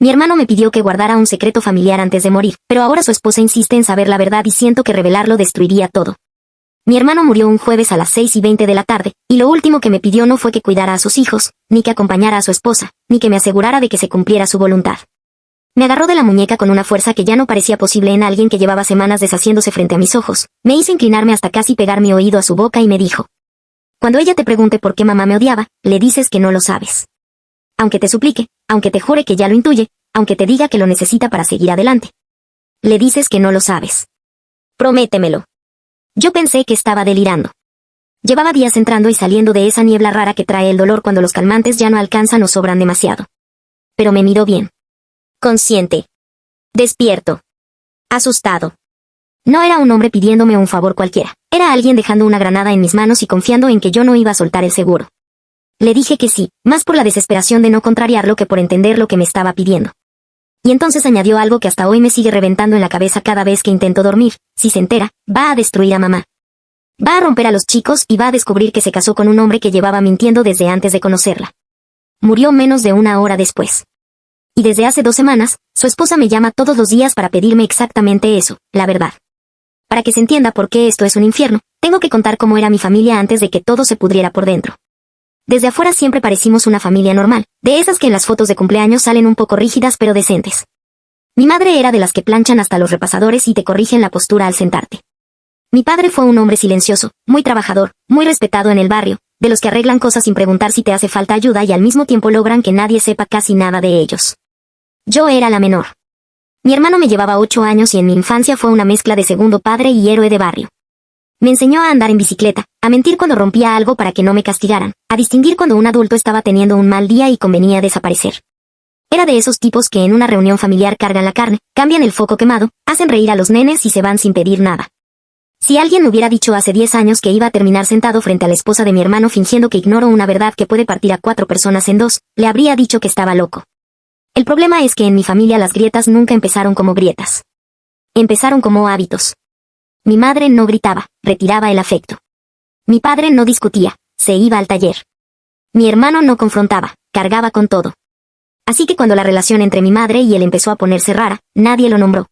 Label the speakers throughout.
Speaker 1: Mi hermano me pidió que guardara un secreto familiar antes de morir, pero ahora su esposa insiste en saber la verdad y siento que revelarlo destruiría todo. Mi hermano murió un jueves a las 6:20 de la tarde, y lo último que me pidió no fue que cuidara a sus hijos, ni que acompañara a su esposa, ni que me asegurara de que se cumpliera su voluntad. Me agarró de la muñeca con una fuerza que ya no parecía posible en alguien que llevaba semanas deshaciéndose frente a mis ojos, me hizo inclinarme hasta casi pegar mi oído a su boca y me dijo: cuando ella te pregunte por qué mamá me odiaba, le dices que no lo sabes. Aunque te suplique, aunque te jure que ya lo intuye, aunque te diga que lo necesita para seguir adelante. Le dices que no lo sabes. Prométemelo. Yo pensé que estaba delirando. Llevaba días entrando y saliendo de esa niebla rara que trae el dolor cuando los calmantes ya no alcanzan o sobran demasiado. Pero me miró bien. Consciente. Despierto. Asustado. No era un hombre pidiéndome un favor cualquiera. Era alguien dejando una granada en mis manos y confiando en que yo no iba a soltar el seguro. Le dije que sí, más por la desesperación de no contrariarlo que por entender lo que me estaba pidiendo. Y entonces añadió algo que hasta hoy me sigue reventando en la cabeza cada vez que intento dormir: si se entera, va a destruir a mamá. Va a romper a los chicos y va a descubrir que se casó con un hombre que llevaba mintiendo desde antes de conocerla. Murió menos de una hora después. Y desde hace 2 semanas, su esposa me llama todos los días para pedirme exactamente eso, la verdad. Para que se entienda por qué esto es un infierno, tengo que contar cómo era mi familia antes de que todo se pudriera por dentro. Desde afuera siempre parecimos una familia normal, de esas que en las fotos de cumpleaños salen un poco rígidas pero decentes. Mi madre era de las que planchan hasta los repasadores y te corrigen la postura al sentarte. Mi padre fue un hombre silencioso, muy trabajador, muy respetado en el barrio, de los que arreglan cosas sin preguntar si te hace falta ayuda y al mismo tiempo logran que nadie sepa casi nada de ellos. Yo era la menor. Mi hermano me llevaba 8 años y en mi infancia fue una mezcla de segundo padre y héroe de barrio. Me enseñó a andar en bicicleta, a mentir cuando rompía algo para que no me castigaran, a distinguir cuando un adulto estaba teniendo un mal día y convenía desaparecer. Era de esos tipos que en una reunión familiar cargan la carne, cambian el foco quemado, hacen reír a los nenes y se van sin pedir nada. Si alguien me hubiera dicho hace 10 años que iba a terminar sentado frente a la esposa de mi hermano fingiendo que ignoro una verdad que puede partir a 4 personas en 2, le habría dicho que estaba loco. El problema es que en mi familia las grietas nunca empezaron como grietas. Empezaron como hábitos. Mi madre no gritaba, retiraba el afecto. Mi padre no discutía, se iba al taller. Mi hermano no confrontaba, cargaba con todo. Así que cuando la relación entre mi madre y él empezó a ponerse rara, nadie lo nombró.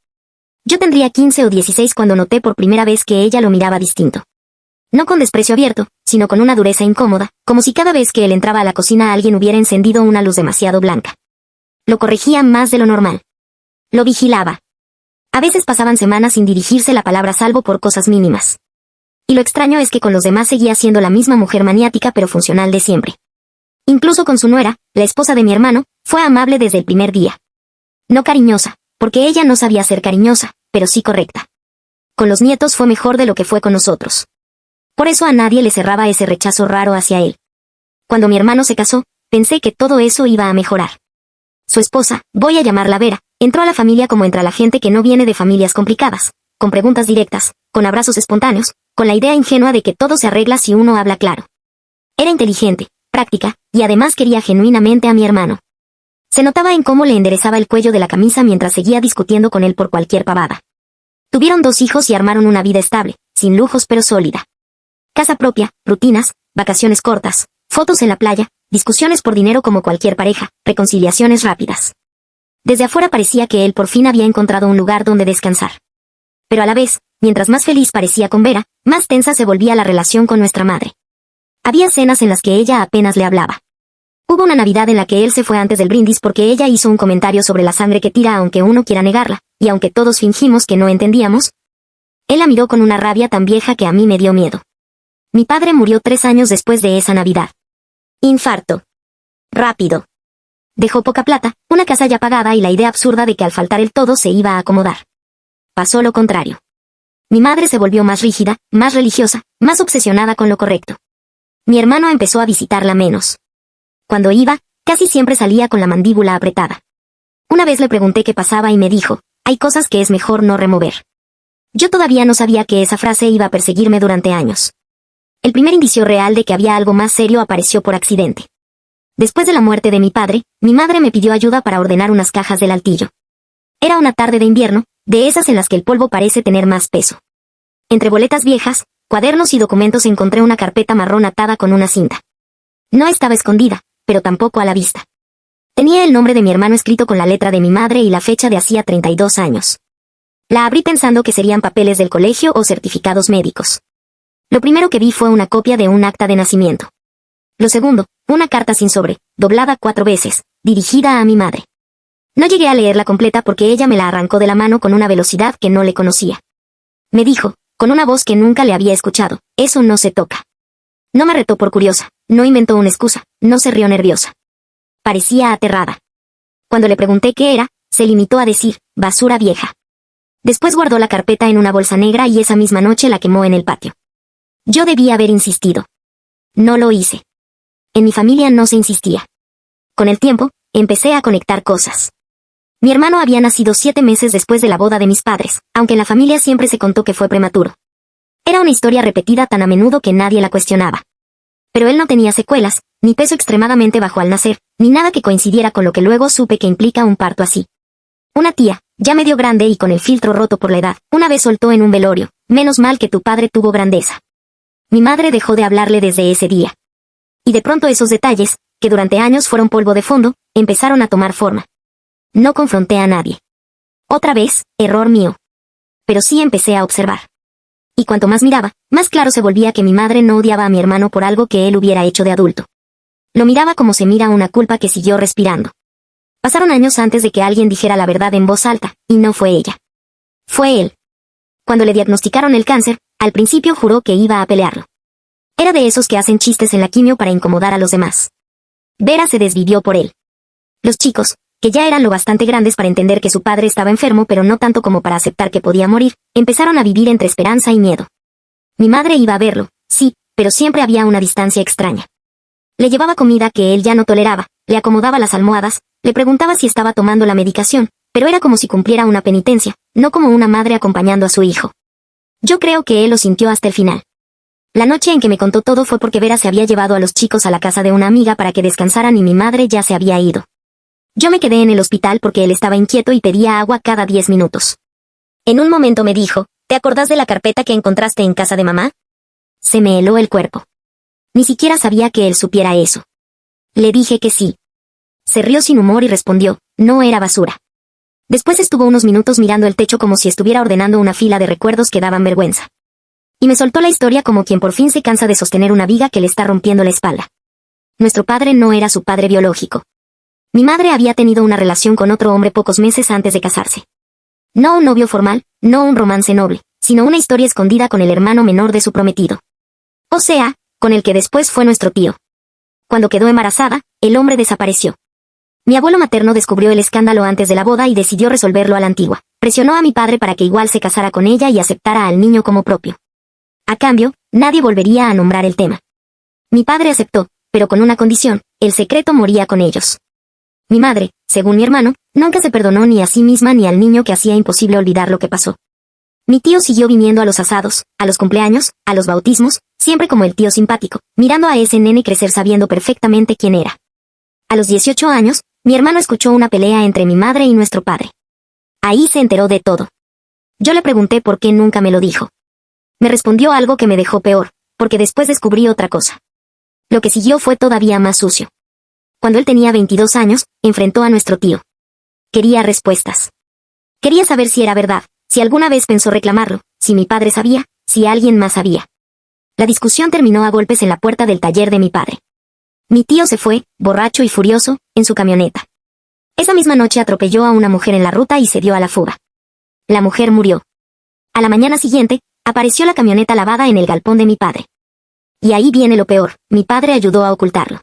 Speaker 1: Yo tendría 15 o 16 cuando noté por primera vez que ella lo miraba distinto. No con desprecio abierto, sino con una dureza incómoda, como si cada vez que él entraba a la cocina alguien hubiera encendido una luz demasiado blanca. Lo corregía más de lo normal. Lo vigilaba. A veces pasaban semanas sin dirigirse la palabra salvo por cosas mínimas. Y lo extraño es que con los demás seguía siendo la misma mujer maniática pero funcional de siempre. Incluso con su nuera, la esposa de mi hermano, fue amable desde el primer día. No cariñosa, porque ella no sabía ser cariñosa, pero sí correcta. Con los nietos fue mejor de lo que fue con nosotros. Por eso a nadie le cerraba ese rechazo raro hacia él. Cuando mi hermano se casó, pensé que todo eso iba a mejorar. Su esposa, voy a llamarla Vera, entró a la familia como entra la gente que no viene de familias complicadas, con preguntas directas, con abrazos espontáneos, con la idea ingenua de que todo se arregla si uno habla claro. Era inteligente, práctica, y además quería genuinamente a mi hermano. Se notaba en cómo le enderezaba el cuello de la camisa mientras seguía discutiendo con él por cualquier pavada. Tuvieron 2 hijos y armaron una vida estable, sin lujos pero sólida. Casa propia, rutinas, vacaciones cortas, fotos en la playa, discusiones por dinero como cualquier pareja, reconciliaciones rápidas. Desde afuera parecía que él por fin había encontrado un lugar donde descansar. Pero a la vez, mientras más feliz parecía con Vera, más tensa se volvía la relación con nuestra madre. Había cenas en las que ella apenas le hablaba. Hubo una Navidad en la que él se fue antes del brindis porque ella hizo un comentario sobre la sangre que tira aunque uno quiera negarla, y aunque todos fingimos que no entendíamos. Él la miró con una rabia tan vieja que a mí me dio miedo. Mi padre murió 3 años después de esa Navidad. Infarto. Rápido. Dejó poca plata, una casa ya pagada y la idea absurda de que al faltar el todo se iba a acomodar. Pasó lo contrario. Mi madre se volvió más rígida, más religiosa, más obsesionada con lo correcto. Mi hermano empezó a visitarla menos. Cuando iba, casi siempre salía con la mandíbula apretada. Una vez le pregunté qué pasaba y me dijo: hay cosas que es mejor no remover. Yo todavía no sabía que esa frase iba a perseguirme durante años. El primer indicio real de que había algo más serio apareció por accidente. Después de la muerte de mi padre, mi madre me pidió ayuda para ordenar unas cajas del altillo. Era una tarde de invierno, de esas en las que el polvo parece tener más peso. Entre boletas viejas, cuadernos y documentos encontré una carpeta marrón atada con una cinta. No estaba escondida, pero tampoco a la vista. Tenía el nombre de mi hermano escrito con la letra de mi madre y la fecha de hacía 32 años. La abrí pensando que serían papeles del colegio o certificados médicos. Lo primero que vi fue una copia de un acta de nacimiento. Lo segundo, una carta sin sobre, doblada 4 veces, dirigida a mi madre. No llegué a leerla completa porque ella me la arrancó de la mano con una velocidad que no le conocía. Me dijo, con una voz que nunca le había escuchado, eso no se toca. No me retó por curiosa, no inventó una excusa, no se rió nerviosa. Parecía aterrada. Cuando le pregunté qué era, se limitó a decir, basura vieja. Después guardó la carpeta en una bolsa negra y esa misma noche la quemó en el patio. Yo debí haber insistido. No lo hice. En mi familia no se insistía. Con el tiempo, empecé a conectar cosas. Mi hermano había nacido 7 meses después de la boda de mis padres, aunque en la familia siempre se contó que fue prematuro. Era una historia repetida tan a menudo que nadie la cuestionaba. Pero él no tenía secuelas, ni peso extremadamente bajo al nacer, ni nada que coincidiera con lo que luego supe que implica un parto así. Una tía, ya medio grande y con el filtro roto por la edad, una vez soltó en un velorio, menos mal que tu padre tuvo grandeza. Mi madre dejó de hablarle desde ese día. Y de pronto esos detalles, que durante años fueron polvo de fondo, empezaron a tomar forma. No confronté a nadie. Otra vez, error mío. Pero sí empecé a observar. Y cuanto más miraba, más claro se volvía que mi madre no odiaba a mi hermano por algo que él hubiera hecho de adulto. Lo miraba como se mira una culpa que siguió respirando. Pasaron años antes de que alguien dijera la verdad en voz alta, y no fue ella. Fue él. Cuando le diagnosticaron el cáncer, al principio juró que iba a pelearlo. Era de esos que hacen chistes en la quimio para incomodar a los demás. Vera se desvivió por él. Los chicos, que ya eran lo bastante grandes para entender que su padre estaba enfermo pero no tanto como para aceptar que podía morir, empezaron a vivir entre esperanza y miedo. Mi madre iba a verlo, sí, pero siempre había una distancia extraña. Le llevaba comida que él ya no toleraba, le acomodaba las almohadas, le preguntaba si estaba tomando la medicación, pero era como si cumpliera una penitencia, no como una madre acompañando a su hijo. Yo creo que él lo sintió hasta el final. La noche en que me contó todo fue porque Vera se había llevado a los chicos a la casa de una amiga para que descansaran y mi madre ya se había ido. Yo me quedé en el hospital porque él estaba inquieto y pedía agua cada 10 minutos. En un momento me dijo, ¿te acordás de la carpeta que encontraste en casa de mamá? Se me heló el cuerpo. Ni siquiera sabía que él supiera eso. Le dije que sí. Se rió sin humor y respondió, no era basura. Después estuvo unos minutos mirando el techo como si estuviera ordenando una fila de recuerdos que daban vergüenza. Y me soltó la historia como quien por fin se cansa de sostener una viga que le está rompiendo la espalda. Nuestro padre no era su padre biológico. Mi madre había tenido una relación con otro hombre pocos meses antes de casarse. No un novio formal, no un romance noble, sino una historia escondida con el hermano menor de su prometido. O sea, con el que después fue nuestro tío. Cuando quedó embarazada, el hombre desapareció. Mi abuelo materno descubrió el escándalo antes de la boda y decidió resolverlo a la antigua. Presionó a mi padre para que igual se casara con ella y aceptara al niño como propio. A cambio, nadie volvería a nombrar el tema. Mi padre aceptó, pero con una condición, el secreto moría con ellos. Mi madre, según mi hermano, nunca se perdonó ni a sí misma ni al niño que hacía imposible olvidar lo que pasó. Mi tío siguió viniendo a los asados, a los cumpleaños, a los bautismos, siempre como el tío simpático, mirando a ese nene crecer sabiendo perfectamente quién era. A los 18 años, mi hermano escuchó una pelea entre mi madre y nuestro padre. Ahí se enteró de todo. Yo le pregunté por qué nunca me lo dijo. Me respondió algo que me dejó peor, porque después descubrí otra cosa. Lo que siguió fue todavía más sucio. Cuando él tenía 22 años, enfrentó a nuestro tío. Quería respuestas. Quería saber si era verdad, si alguna vez pensó reclamarlo, si mi padre sabía, si alguien más sabía. La discusión terminó a golpes en la puerta del taller de mi padre. Mi tío se fue, borracho y furioso, en su camioneta. Esa misma noche atropelló a una mujer en la ruta y se dio a la fuga. La mujer murió. A la mañana siguiente, apareció la camioneta lavada en el galpón de mi padre. Y ahí viene lo peor, mi padre ayudó a ocultarlo.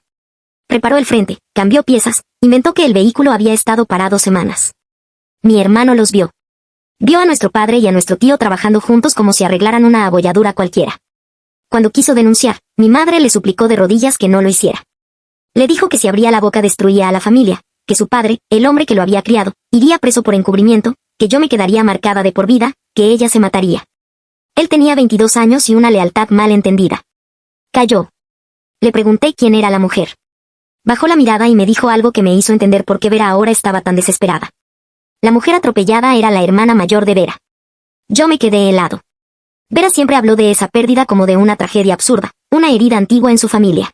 Speaker 1: Reparó el frente, cambió piezas, inventó que el vehículo había estado parado semanas. Mi hermano los vio. Vio a nuestro padre y a nuestro tío trabajando juntos como si arreglaran una abolladura cualquiera. Cuando quiso denunciar, mi madre le suplicó de rodillas que no lo hiciera. Le dijo que si abría la boca destruía a la familia, que su padre, el hombre que lo había criado, iría preso por encubrimiento, que yo me quedaría marcada de por vida, que ella se mataría. Él tenía 22 años y una lealtad mal entendida. Calló. Le pregunté quién era la mujer. Bajó la mirada y me dijo algo que me hizo entender por qué Vera ahora estaba tan desesperada. La mujer atropellada era la hermana mayor de Vera. Yo me quedé helado. Vera siempre habló de esa pérdida como de una tragedia absurda, una herida antigua en su familia.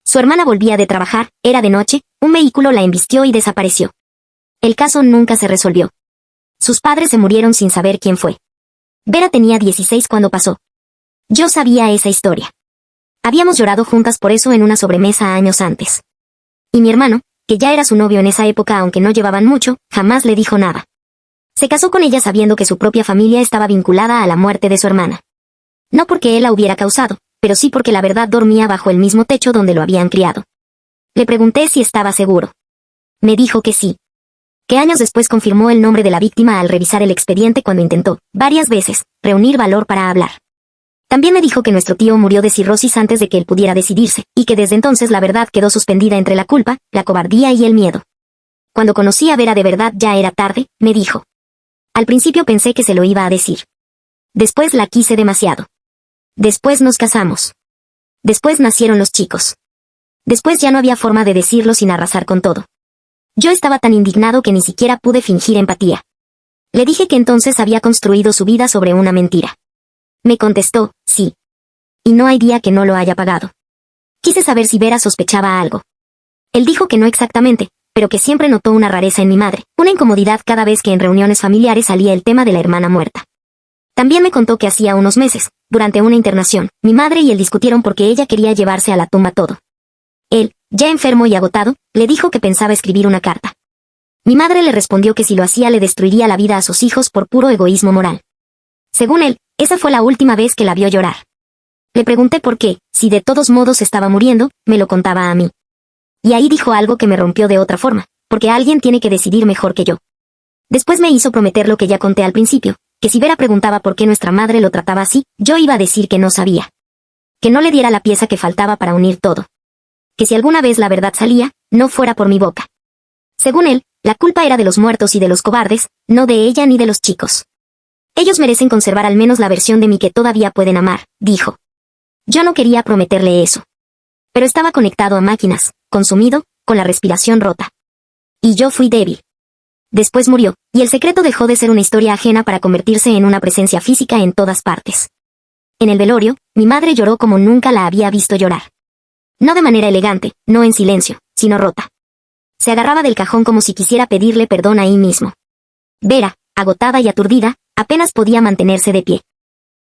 Speaker 1: Su hermana volvía de trabajar, era de noche, un vehículo la embistió y desapareció. El caso nunca se resolvió. Sus padres se murieron sin saber quién fue. Vera tenía 16 cuando pasó. Yo sabía esa historia. Habíamos llorado juntas por eso en una sobremesa años antes. Y mi hermano, que ya era su novio en esa época aunque no llevaban mucho, jamás le dijo nada. Se casó con ella sabiendo que su propia familia estaba vinculada a la muerte de su hermana. No porque él la hubiera causado, pero sí porque la verdad dormía bajo el mismo techo donde lo habían criado. Le pregunté si estaba seguro. Me dijo que sí. Que años después confirmó el nombre de la víctima al revisar el expediente cuando intentó, varias veces, reunir valor para hablar. También me dijo que nuestro tío murió de cirrosis antes de que él pudiera decidirse, y que desde entonces la verdad quedó suspendida entre la culpa, la cobardía y el miedo. Cuando conocí a Vera de verdad ya era tarde, me dijo. Al principio pensé que se lo iba a decir. Después la quise demasiado. Después nos casamos. Después nacieron los chicos. Después ya no había forma de decirlo sin arrasar con todo. Yo estaba tan indignado que ni siquiera pude fingir empatía. Le dije que entonces había construido su vida sobre una mentira. Me contestó, sí. Y no hay día que no lo haya pagado. Quise saber si Vera sospechaba algo. Él dijo que no exactamente, pero que siempre notó una rareza en mi madre, una incomodidad cada vez que en reuniones familiares salía el tema de la hermana muerta. También me contó que hacía unos meses, durante una internación, mi madre y él discutieron porque ella quería llevarse a la tumba todo. Él, ya enfermo y agotado, le dijo que pensaba escribir una carta. Mi madre le respondió que si lo hacía le destruiría la vida a sus hijos por puro egoísmo moral. Según él, esa fue la última vez que la vio llorar. Le pregunté por qué, si de todos modos estaba muriendo, me lo contaba a mí. Y ahí dijo algo que me rompió de otra forma, porque alguien tiene que decidir mejor que yo. Después me hizo prometer lo que ya conté al principio, que si Vera preguntaba por qué nuestra madre lo trataba así, yo iba a decir que no sabía. Que no le diera la pieza que faltaba para unir todo. Que si alguna vez la verdad salía, no fuera por mi boca. Según él, la culpa era de los muertos y de los cobardes, no de ella ni de los chicos. Ellos merecen conservar al menos la versión de mí que todavía pueden amar, dijo. Yo no quería prometerle eso. Pero estaba conectado a máquinas, consumido, con la respiración rota. Y yo fui débil. Después murió, y el secreto dejó de ser una historia ajena para convertirse en una presencia física en todas partes. En el velorio, mi madre lloró como nunca la había visto llorar. No de manera elegante, no en silencio, sino rota. Se agarraba del cajón como si quisiera pedirle perdón ahí mismo. Vera, agotada y aturdida, apenas podía mantenerse de pie.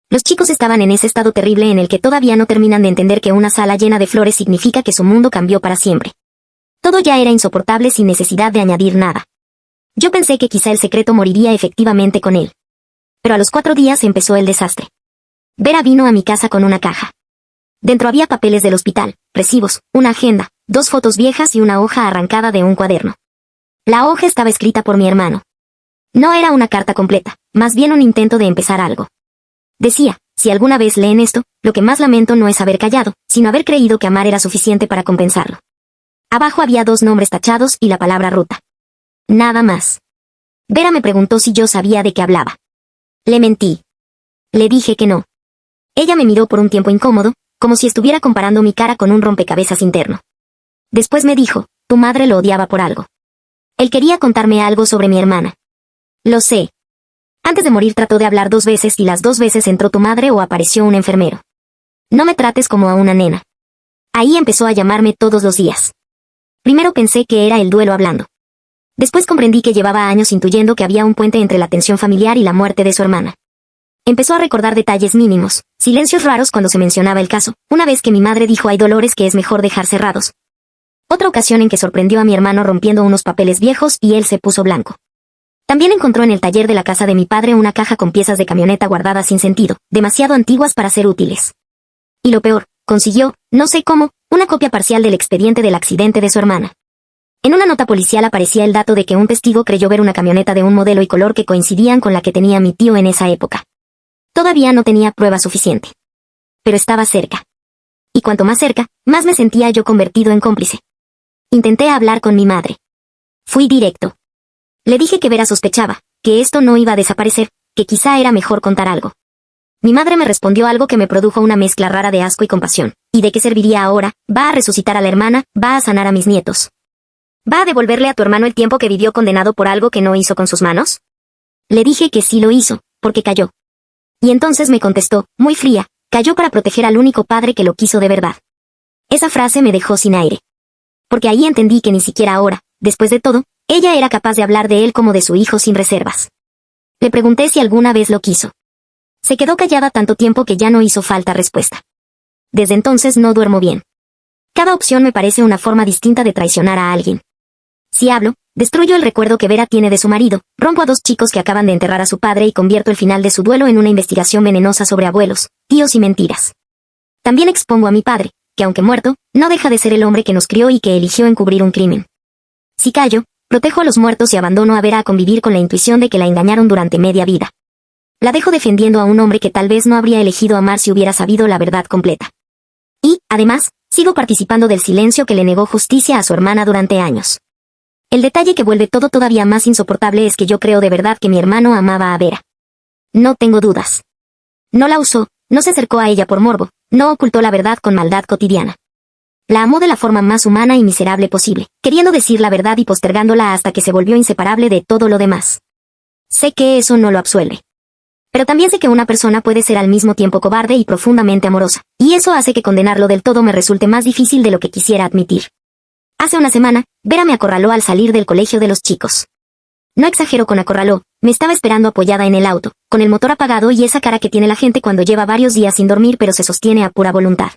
Speaker 1: Los chicos estaban en ese estado terrible en el que todavía no terminan de entender que una sala llena de flores significa que su mundo cambió para siempre. Todo ya era insoportable sin necesidad de añadir nada. Yo pensé que quizá el secreto moriría efectivamente con él. Pero a los 4 días empezó el desastre. Vera vino a mi casa con una caja. Dentro había papeles del hospital, recibos, una agenda, 2 fotos viejas y una hoja arrancada de un cuaderno. La hoja estaba escrita por mi hermano. No era una carta completa, más bien un intento de empezar algo. Decía, si alguna vez leen esto, lo que más lamento no es haber callado, sino haber creído que amar era suficiente para compensarlo. Abajo había 2 nombres tachados y la palabra ruta. Nada más. Vera me preguntó si yo sabía de qué hablaba. Le mentí. Le dije que no. Ella me miró por un tiempo incómodo, como si estuviera comparando mi cara con un rompecabezas interno. Después me dijo, tu madre lo odiaba por algo. Él quería contarme algo sobre mi hermana. Lo sé. Antes de morir trató de hablar 2 veces y las 2 veces entró tu madre o apareció un enfermero. No me trates como a una nena. Ahí empezó a llamarme todos los días. Primero pensé que era el duelo hablando. Después comprendí que llevaba años intuyendo que había un puente entre la tensión familiar y la muerte de su hermana. Empezó a recordar detalles mínimos, silencios raros cuando se mencionaba el caso, una vez que mi madre dijo hay dolores que es mejor dejar cerrados. Otra ocasión en que sorprendió a mi hermano rompiendo unos papeles viejos y él se puso blanco. También encontró en el taller de la casa de mi padre una caja con piezas de camioneta guardadas sin sentido, demasiado antiguas para ser útiles. Y lo peor, consiguió, no sé cómo, una copia parcial del expediente del accidente de su hermana. En una nota policial aparecía el dato de que un testigo creyó ver una camioneta de un modelo y color que coincidían con la que tenía mi tío en esa época. Todavía no tenía prueba suficiente. Pero estaba cerca. Y cuanto más cerca, más me sentía yo convertido en cómplice. Intenté hablar con mi madre. Fui directo. Le dije que Vera sospechaba, que esto no iba a desaparecer, que quizá era mejor contar algo. Mi madre me respondió algo que me produjo una mezcla rara de asco y compasión. ¿Y de qué serviría ahora? ¿Va a resucitar a la hermana? ¿Va a sanar a mis nietos? ¿Va a devolverle a tu hermano el tiempo que vivió condenado por algo que no hizo con sus manos? Le dije que sí lo hizo, porque cayó. Y entonces me contestó, muy fría, cayó para proteger al único padre que lo quiso de verdad. Esa frase me dejó sin aire. porque ahí entendí que ni siquiera ahora, después de todo, ella era capaz de hablar de él como de su hijo sin reservas. Le pregunté si alguna vez lo quiso. Se quedó callada tanto tiempo que ya no hizo falta respuesta. Desde entonces no duermo bien. Cada opción me parece una forma distinta de traicionar a alguien. Si hablo, destruyo el recuerdo que Vera tiene de su marido, rompo a 2 chicos que acaban de enterrar a su padre y convierto el final de su duelo en una investigación venenosa sobre abuelos, tíos y mentiras. También expongo a mi padre, que aunque muerto, no deja de ser el hombre que nos crió y que eligió encubrir un crimen. Si callo, protejo a los muertos y abandono a Vera a convivir con la intuición de que la engañaron durante media vida. La dejo defendiendo a un hombre que tal vez no habría elegido amar si hubiera sabido la verdad completa. Y, además, sigo participando del silencio que le negó justicia a su hermana durante años. El detalle que vuelve todo todavía más insoportable es que yo creo de verdad que mi hermano amaba a Vera. No tengo dudas. No la usó, no se acercó a ella por morbo, no ocultó la verdad con maldad cotidiana. La amó de la forma más humana y miserable posible, queriendo decir la verdad y postergándola hasta que se volvió inseparable de todo lo demás. Sé que eso no lo absuelve. Pero también sé que una persona puede ser al mismo tiempo cobarde y profundamente amorosa, y eso hace que condenarlo del todo me resulte más difícil de lo que quisiera admitir. Hace una semana, Vera me acorraló al salir del colegio de los chicos. No exagero con acorraló, me estaba esperando apoyada en el auto, con el motor apagado y esa cara que tiene la gente cuando lleva varios días sin dormir pero se sostiene a pura voluntad.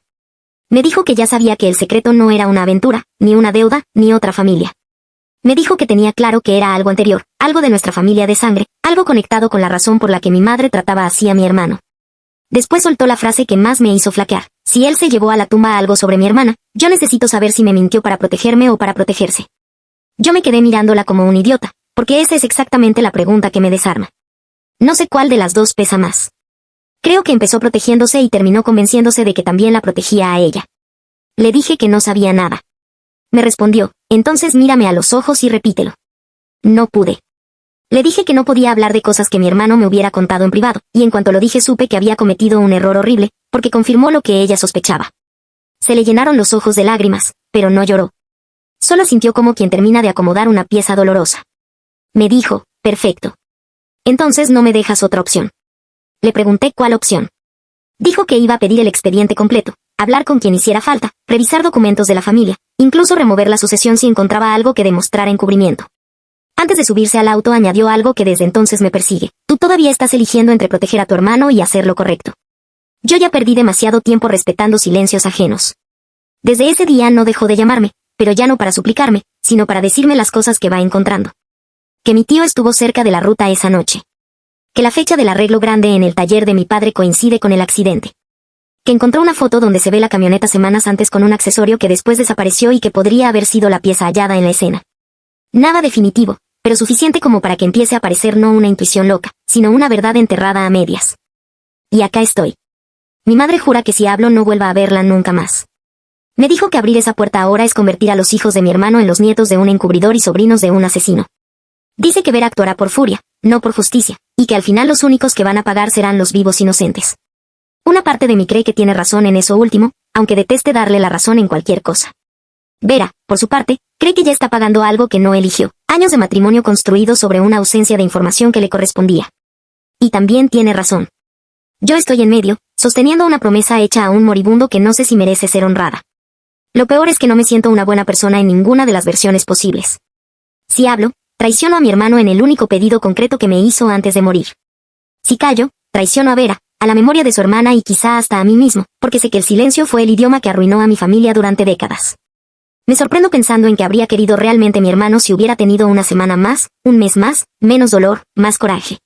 Speaker 1: Me dijo que ya sabía que el secreto no era una aventura, ni una deuda, ni otra familia. Me dijo que tenía claro que era algo anterior, algo de nuestra familia de sangre, algo conectado con la razón por la que mi madre trataba así a mi hermano. Después soltó la frase que más me hizo flaquear: si él se llevó a la tumba algo sobre mi hermana, yo necesito saber si me mintió para protegerme o para protegerse. Yo me quedé mirándola como un idiota, porque esa es exactamente la pregunta que me desarma. No sé cuál de las dos pesa más. Creo que empezó protegiéndose y terminó convenciéndose de que también la protegía a ella. Le dije que no sabía nada. Me respondió: entonces mírame a los ojos y repítelo. No pude. Le dije que no podía hablar de cosas que mi hermano me hubiera contado en privado, y en cuanto lo dije supe que había cometido un error horrible, porque confirmó lo que ella sospechaba. Se le llenaron los ojos de lágrimas, pero no lloró. Solo sintió como quien termina de acomodar una pieza dolorosa. Me dijo: perfecto. Entonces no me dejas otra opción. Le pregunté cuál opción. Dijo que iba a pedir el expediente completo, hablar con quien hiciera falta, revisar documentos de la familia, incluso remover la sucesión si encontraba algo que demostrara encubrimiento. Antes de subirse al auto añadió algo que desde entonces me persigue: tú todavía estás eligiendo entre proteger a tu hermano y hacer lo correcto. Yo ya perdí demasiado tiempo respetando silencios ajenos. Desde ese día no dejó de llamarme, pero ya no para suplicarme, sino para decirme las cosas que va encontrando. Que mi tío estuvo cerca de la ruta esa noche. Que la fecha del arreglo grande en el taller de mi padre coincide con el accidente. Que encontró una foto donde se ve la camioneta semanas antes con un accesorio que después desapareció y que podría haber sido la pieza hallada en la escena. Nada definitivo, pero suficiente como para que empiece a parecer no una intuición loca, sino una verdad enterrada a medias. Y acá estoy. Mi madre jura que si hablo no vuelva a verla nunca más. Me dijo que abrir esa puerta ahora es convertir a los hijos de mi hermano en los nietos de un encubridor y sobrinos de un asesino. Dice que Vera actuará por furia, no por justicia, y que al final los únicos que van a pagar serán los vivos inocentes. Una parte de mí cree que tiene razón en eso último, aunque deteste darle la razón en cualquier cosa. Vera, por su parte, cree que ya está pagando algo que no eligió, años de matrimonio construido sobre una ausencia de información que le correspondía. Y también tiene razón. Yo estoy en medio, sosteniendo una promesa hecha a un moribundo que no sé si merece ser honrada. Lo peor es que no me siento una buena persona en ninguna de las versiones posibles. Si hablo, traiciono a mi hermano en el único pedido concreto que me hizo antes de morir. Si callo, traiciono a Vera, a la memoria de su hermana y quizá hasta a mí mismo, porque sé que el silencio fue el idioma que arruinó a mi familia durante décadas. Me sorprendo pensando en que habría querido realmente mi hermano si hubiera tenido una semana más, un mes más, menos dolor, más coraje.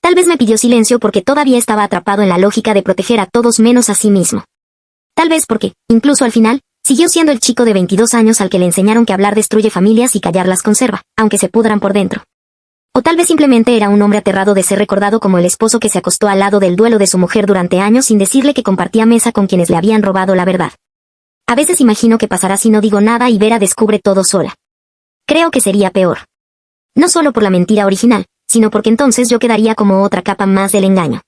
Speaker 1: Tal vez me pidió silencio porque todavía estaba atrapado en la lógica de proteger a todos menos a sí mismo. Tal vez porque, incluso al final, siguió siendo el chico de 22 años al que le enseñaron que hablar destruye familias y callar las conserva, aunque se pudran por dentro. O tal vez simplemente era un hombre aterrado de ser recordado como el esposo que se acostó al lado del duelo de su mujer durante años sin decirle que compartía mesa con quienes le habían robado la verdad. A veces imagino qué pasará si no digo nada y Vera descubre todo sola. Creo que sería peor. No solo por la mentira original, sino porque entonces yo quedaría como otra capa más del engaño.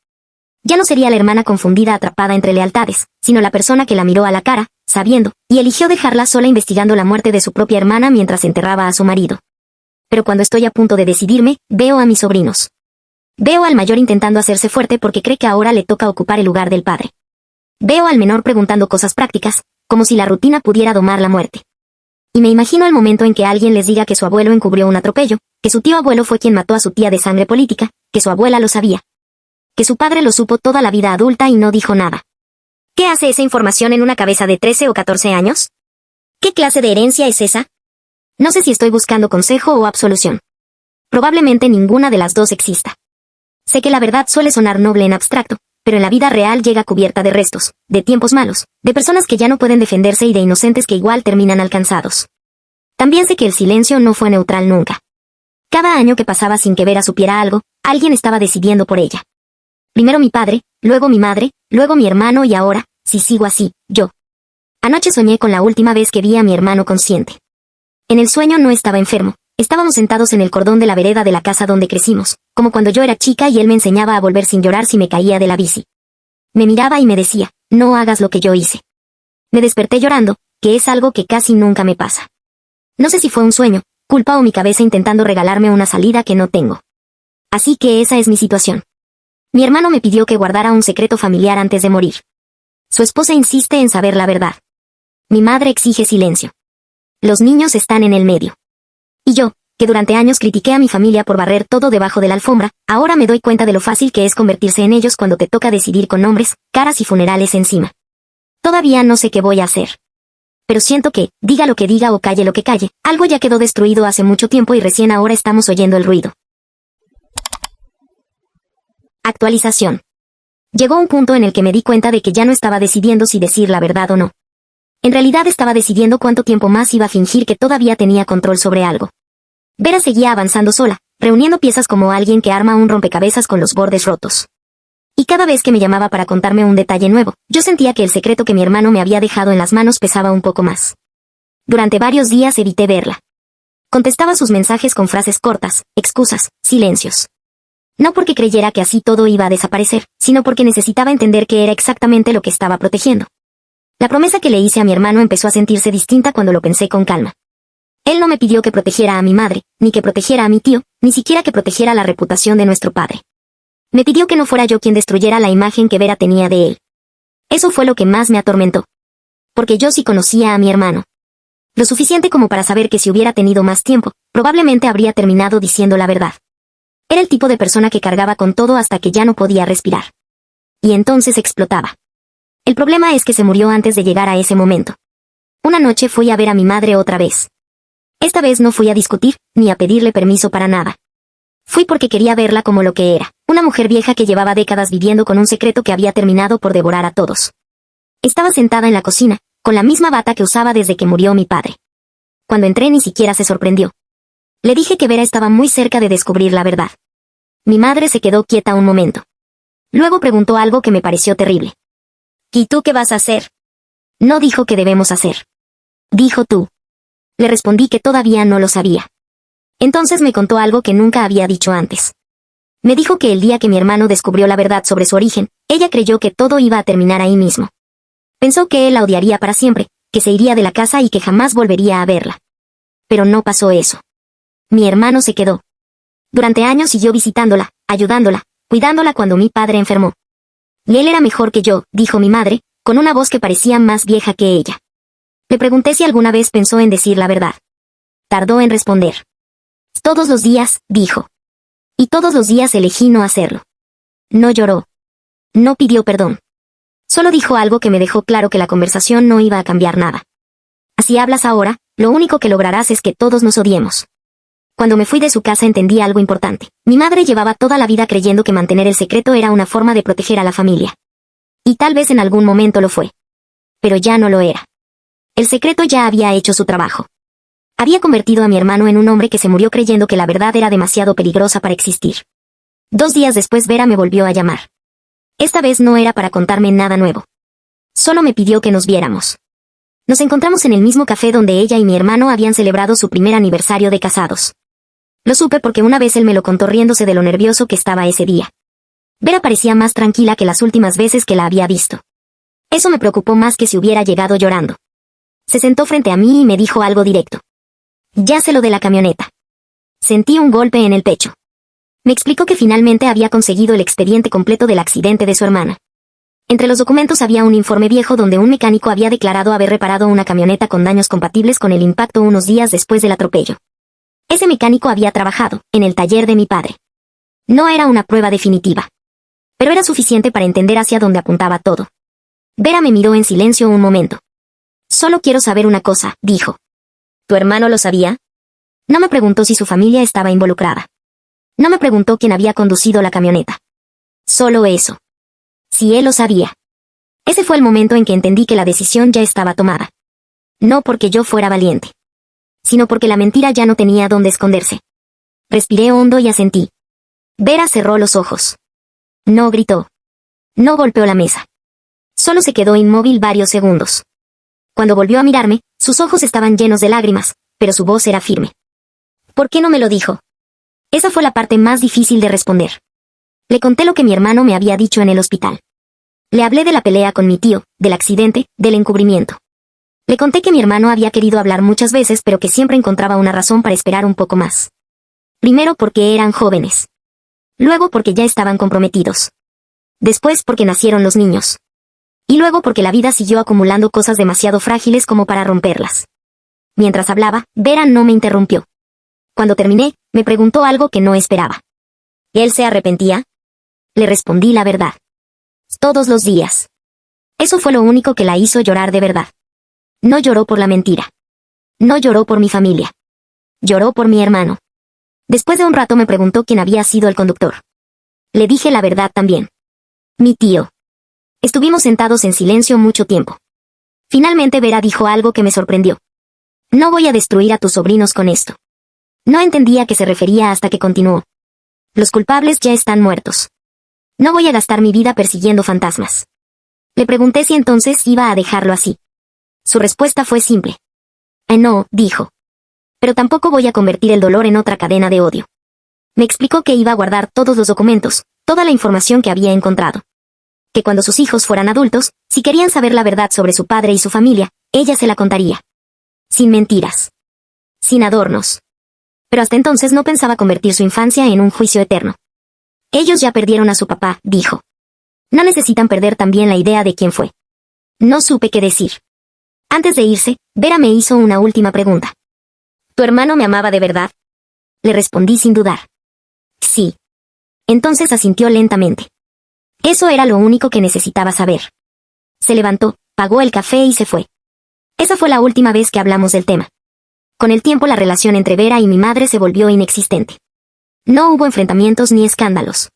Speaker 1: Ya no sería la hermana confundida atrapada entre lealtades, sino la persona que la miró a la cara, sabiendo, y eligió dejarla sola investigando la muerte de su propia hermana mientras enterraba a su marido. Pero cuando estoy a punto de decidirme, veo a mis sobrinos. Veo al mayor intentando hacerse fuerte porque cree que ahora le toca ocupar el lugar del padre. Veo al menor preguntando cosas prácticas, como si la rutina pudiera domar la muerte. Y me imagino el momento en que alguien les diga que su abuelo encubrió un atropello, que su tío abuelo fue quien mató a su tía de sangre política, que su abuela lo sabía, que su padre lo supo toda la vida adulta y no dijo nada. ¿Qué hace esa información en una cabeza de 13 o 14 años? ¿Qué clase de herencia es esa? No sé si estoy buscando consejo o absolución. Probablemente ninguna de las dos exista. Sé que la verdad suele sonar noble en abstracto, pero en la vida real llega cubierta de restos, de tiempos malos, de personas que ya no pueden defenderse y de inocentes que igual terminan alcanzados. También sé que el silencio no fue neutral nunca. Cada año que pasaba sin que Vera supiera algo, alguien estaba decidiendo por ella. Primero mi padre, luego mi madre, luego mi hermano y ahora, si sigo así, yo. Anoche soñé con la última vez que vi a mi hermano consciente. En el sueño no estaba enfermo, estábamos sentados en el cordón de la vereda de la casa donde crecimos, como cuando yo era chica y él me enseñaba a volver sin llorar si me caía de la bici. Me miraba y me decía, no hagas lo que yo hice. Me desperté llorando, que es algo que casi nunca me pasa. No sé si fue un sueño, culpa o mi cabeza intentando regalarme una salida que no tengo. Así que esa es mi situación. Mi hermano me pidió que guardara un secreto familiar antes de morir. Su esposa insiste en saber la verdad. Mi madre exige silencio. Los niños están en el medio. Y yo, que durante años critiqué a mi familia por barrer todo debajo de la alfombra, ahora me doy cuenta de lo fácil que es convertirse en ellos cuando te toca decidir con nombres, caras y funerales encima. Todavía no sé qué voy a hacer. Pero siento que, diga lo que diga o calle lo que calle, algo ya quedó destruido hace mucho tiempo y recién ahora estamos oyendo el ruido. Actualización. Llegó un punto en el que me di cuenta de que ya no estaba decidiendo si decir la verdad o no. En realidad estaba decidiendo cuánto tiempo más iba a fingir que todavía tenía control sobre algo. Vera seguía avanzando sola, reuniendo piezas como alguien que arma un rompecabezas con los bordes rotos. Y cada vez que me llamaba para contarme un detalle nuevo, yo sentía que el secreto que mi hermano me había dejado en las manos pesaba un poco más. Durante varios días evité verla. Contestaba sus mensajes con frases cortas, excusas, silencios. No porque creyera que así todo iba a desaparecer, sino porque necesitaba entender que era exactamente lo que estaba protegiendo. La promesa que le hice a mi hermano empezó a sentirse distinta cuando lo pensé con calma. Él no me pidió que protegiera a mi madre, ni que protegiera a mi tío, ni siquiera que protegiera la reputación de nuestro padre. Me pidió que no fuera yo quien destruyera la imagen que Vera tenía de él. Eso fue lo que más me atormentó. Porque yo sí conocía a mi hermano. Lo suficiente como para saber que si hubiera tenido más tiempo, probablemente habría terminado diciendo la verdad. Era el tipo de persona que cargaba con todo hasta que ya no podía respirar. Y entonces explotaba. El problema es que se murió antes de llegar a ese momento. Una noche fui a ver a mi madre otra vez. Esta vez no fui a discutir, ni a pedirle permiso para nada. Fui porque quería verla como lo que era, una mujer vieja que llevaba décadas viviendo con un secreto que había terminado por devorar a todos. Estaba sentada en la cocina, con la misma bata que usaba desde que murió mi padre. Cuando entré ni siquiera se sorprendió. Le dije que Vera estaba muy cerca de descubrir la verdad. Mi madre se quedó quieta un momento. Luego preguntó algo que me pareció terrible. ¿Y tú qué vas a hacer? No dijo qué debemos hacer. Dijo tú. Le respondí que todavía no lo sabía. Entonces me contó algo que nunca había dicho antes. Me dijo que el día que mi hermano descubrió la verdad sobre su origen, ella creyó que todo iba a terminar ahí mismo. Pensó que él la odiaría para siempre, que se iría de la casa y que jamás volvería a verla. Pero no pasó eso. Mi hermano se quedó. Durante años siguió visitándola, ayudándola, cuidándola cuando mi padre enfermó. Y él era mejor que yo, dijo mi madre, con una voz que parecía más vieja que ella. Le pregunté si alguna vez pensó en decir la verdad. Tardó en responder. Todos los días, dijo. Y todos los días elegí no hacerlo. No lloró. No pidió perdón. Solo dijo algo que me dejó claro que la conversación no iba a cambiar nada. Así hablas ahora, lo único que lograrás es que todos nos odiemos. Cuando me fui de su casa entendí algo importante. Mi madre llevaba toda la vida creyendo que mantener el secreto era una forma de proteger a la familia. Y tal vez en algún momento lo fue. Pero ya no lo era. El secreto ya había hecho su trabajo. Había convertido a mi hermano en un hombre que se murió creyendo que la verdad era demasiado peligrosa para existir. 2 días después Vera me volvió a llamar. Esta vez no era para contarme nada nuevo. Solo me pidió que nos viéramos. Nos encontramos en el mismo café donde ella y mi hermano habían celebrado su primer aniversario de casados. Lo supe porque una vez él me lo contó riéndose de lo nervioso que estaba ese día. Vera parecía más tranquila que las últimas veces que la había visto. Eso me preocupó más que si hubiera llegado llorando. Se sentó frente a mí y me dijo algo directo. Ya sé lo de la camioneta. Sentí un golpe en el pecho. Me explicó que finalmente había conseguido el expediente completo del accidente de su hermana. Entre los documentos había un informe viejo donde un mecánico había declarado haber reparado una camioneta con daños compatibles con el impacto unos días después del atropello. Ese mecánico había trabajado en el taller de mi padre. No era una prueba definitiva, pero era suficiente para entender hacia dónde apuntaba todo. Vera me miró en silencio un momento. Solo quiero saber una cosa, dijo. ¿Tu hermano lo sabía? No me preguntó si su familia estaba involucrada. No me preguntó quién había conducido la camioneta. Solo eso. Si él lo sabía. Ese fue el momento en que entendí que la decisión ya estaba tomada. No porque yo fuera valiente, sino porque la mentira ya no tenía dónde esconderse. Respiré hondo y asentí. Vera cerró los ojos. No gritó. No golpeó la mesa. Solo se quedó inmóvil varios segundos. Cuando volvió a mirarme, sus ojos estaban llenos de lágrimas, pero su voz era firme. ¿Por qué no me lo dijo? Esa fue la parte más difícil de responder. Le conté lo que mi hermano me había dicho en el hospital. Le hablé de la pelea con mi tío, del accidente, del encubrimiento. Le conté que mi hermano había querido hablar muchas veces pero que siempre encontraba una razón para esperar un poco más. Primero porque eran jóvenes. Luego porque ya estaban comprometidos. Después porque nacieron los niños. Y luego porque la vida siguió acumulando cosas demasiado frágiles como para romperlas. Mientras hablaba, Vera no me interrumpió. Cuando terminé, me preguntó algo que no esperaba. ¿Él se arrepentía? Le respondí la verdad. Todos los días. Eso fue lo único que la hizo llorar de verdad. No lloró por la mentira. No lloró por mi familia. Lloró por mi hermano. Después de un rato me preguntó quién había sido el conductor. Le dije la verdad también. Mi tío. Estuvimos sentados en silencio mucho tiempo. Finalmente Vera dijo algo que me sorprendió. No voy a destruir a tus sobrinos con esto. No entendía a qué se refería hasta que continuó. Los culpables ya están muertos. No voy a gastar mi vida persiguiendo fantasmas. Le pregunté si entonces iba a dejarlo así. Su respuesta fue simple. No, dijo. Pero tampoco voy a convertir el dolor en otra cadena de odio. Me explicó que iba a guardar todos los documentos, toda la información que había encontrado. Que cuando sus hijos fueran adultos, si querían saber la verdad sobre su padre y su familia, ella se la contaría. Sin mentiras. Sin adornos. Pero hasta entonces no pensaba convertir su infancia en un juicio eterno. Ellos ya perdieron a su papá, dijo. No necesitan perder también la idea de quién fue. No supe qué decir. Antes de irse, Vera me hizo una última pregunta. ¿Tu hermano me amaba de verdad? Le respondí sin dudar. Sí. Entonces asintió lentamente. Eso era lo único que necesitaba saber. Se levantó, pagó el café y se fue. Esa fue la última vez que hablamos del tema. Con el tiempo la relación entre Vera y mi madre se volvió inexistente. No hubo enfrentamientos ni escándalos.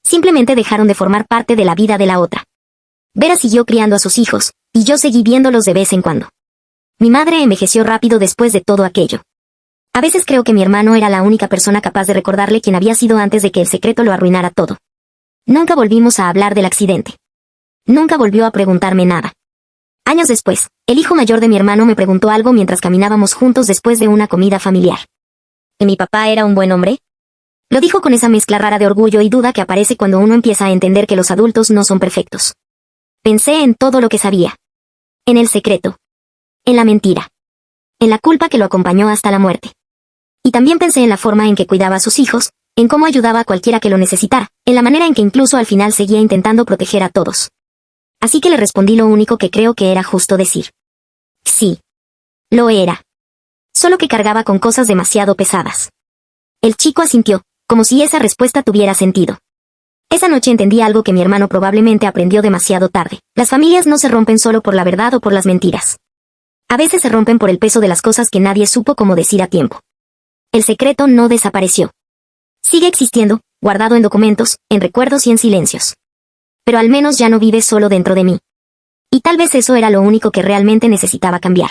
Speaker 1: Simplemente dejaron de formar parte de la vida de la otra. Vera siguió criando a sus hijos, y yo seguí viéndolos de vez en cuando. Mi madre envejeció rápido después de todo aquello. A veces creo que mi hermano era la única persona capaz de recordarle quién había sido antes de que el secreto lo arruinara todo. Nunca volvimos a hablar del accidente. Nunca volvió a preguntarme nada. Años después, el hijo mayor de mi hermano me preguntó algo mientras caminábamos juntos después de una comida familiar. ¿Y mi papá era un buen hombre? Lo dijo con esa mezcla rara de orgullo y duda que aparece cuando uno empieza a entender que los adultos no son perfectos. Pensé en todo lo que sabía. En el secreto. En la mentira. En la culpa que lo acompañó hasta la muerte. Y también pensé en la forma en que cuidaba a sus hijos, en cómo ayudaba a cualquiera que lo necesitara, en la manera en que incluso al final seguía intentando proteger a todos. Así que le respondí lo único que creo que era justo decir. Sí. Lo era. Solo que cargaba con cosas demasiado pesadas. El chico asintió, como si esa respuesta tuviera sentido. Esa noche entendí algo que mi hermano probablemente aprendió demasiado tarde. Las familias no se rompen solo por la verdad o por las mentiras. A veces se rompen por el peso de las cosas que nadie supo cómo decir a tiempo. El secreto no desapareció. Sigue existiendo, guardado en documentos, en recuerdos y en silencios. Pero al menos ya no vive solo dentro de mí. Y tal vez eso era lo único que realmente necesitaba cambiar.